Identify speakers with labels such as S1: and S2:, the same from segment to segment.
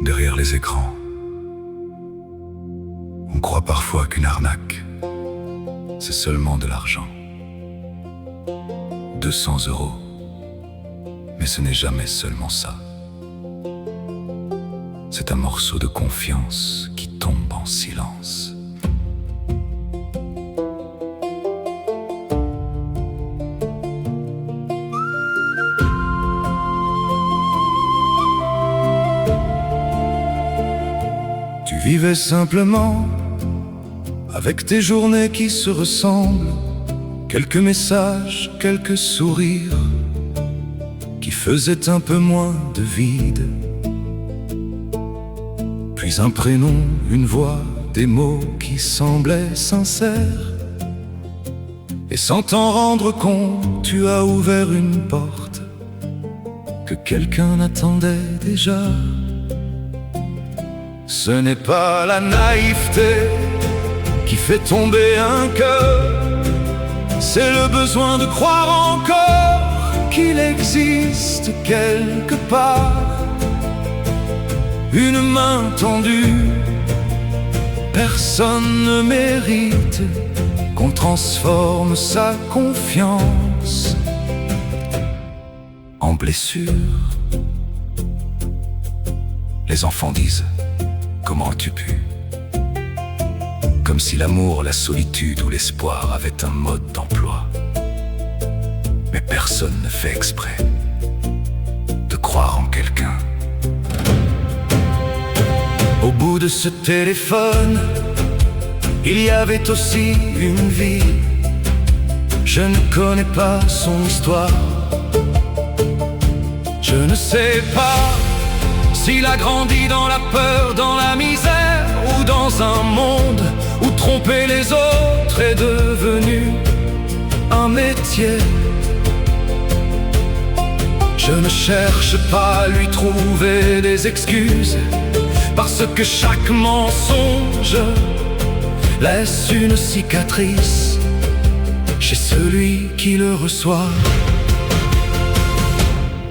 S1: derrière les écrans. On croit parfois qu'une arnaque, c'est seulement de l'argent. 200 €, mais ce n'est jamais seulement ça. C'est un morceau de confiance qui tombe en silence. Tu vivais simplement, avec tes journées qui se ressemblent, quelques messages, quelques sourires, qui faisaient un peu moins de vide. Puis un prénom, une voix, des mots qui semblaient sincères. Et sans t'en rendre compte, tu as ouvert une porte que quelqu'un attendait déjà. Ce n'est pas la naïveté qui fait tomber un cœur, c'est le besoin de croire encore qu'il existe quelque part une main tendue. Personne ne mérite qu'on transforme sa confiance en blessure. Les enfants disent: comment as-tu pu? Comme si l'amour, la solitude ou l'espoir avaient un mode d'emploi. Mais personne ne fait exprès de croire en quelqu'un. Au bout de ce téléphone, il y avait aussi une vie. Je ne connais pas son histoire. Je ne sais pas s'il a grandi dans la peur, dans la misère, ou dans un monde où tromper les autres est devenu un métier. Je ne cherche pas à lui trouver des excuses, parce que chaque mensonge laisse une cicatrice chez celui qui le reçoit.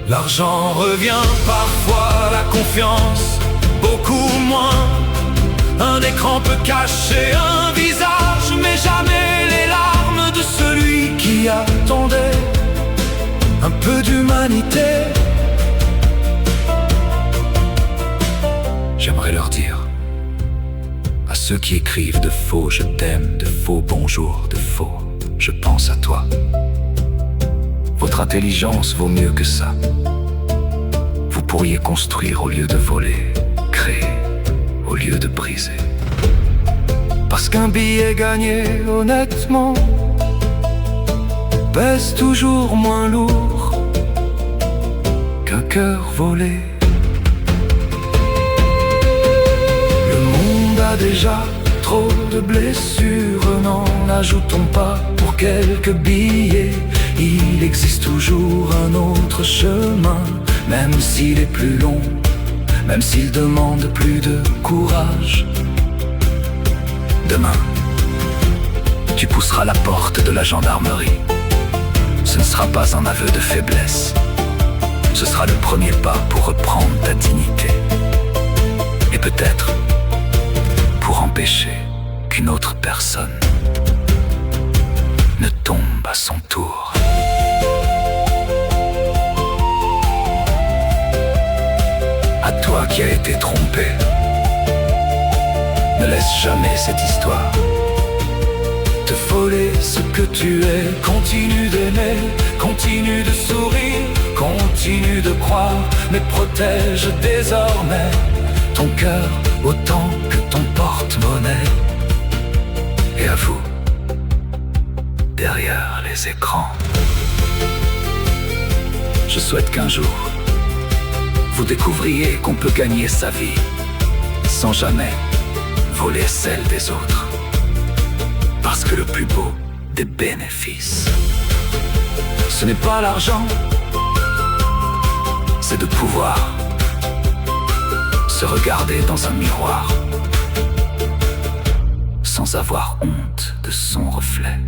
S1: L'argent revient parfois, la confiance beaucoup moins. Un écran peut cacher un visage, mais jamais les larmes de celui qui attendait un peu d'humanité. J'aimerais leur dire, à ceux qui écrivent de faux je t'aime, de faux bonjour, de faux je pense à toi: votre intelligence vaut mieux que ça. Vous pourriez construire au lieu de voler, créer au lieu de briser. Parce qu'un billet gagné honnêtement pèse toujours moins lourd qu'un cœur volé. Le monde a déjà trop de blessures, n'en ajoutons pas pour quelques billets. Il existe toujours un autre chemin, même s'il est plus long, même s'il demande plus de courage. Demain, tu pousseras la porte de la gendarmerie. Ce ne sera pas un aveu de faiblesse, ce sera le premier pas pour reprendre ta dignité. Et peut-être pour empêcher qu'une autre personne ne tombe à son tour. À toi qui as été trompé, ne laisse jamais cette histoire te voler ce que tu es. Continue d'aimer, continue de sourire, continue de croire, mais protège désormais ton cœur autant que ton porte-monnaie. Et à vous, derrière les écrans, je souhaite qu'un jour vous découvriez qu'on peut gagner sa vie sans jamais voler celle des autres. Parce que le plus beau des bénéfices, ce n'est pas l'argent, c'est de pouvoir se regarder dans un miroir sans avoir honte de son reflet.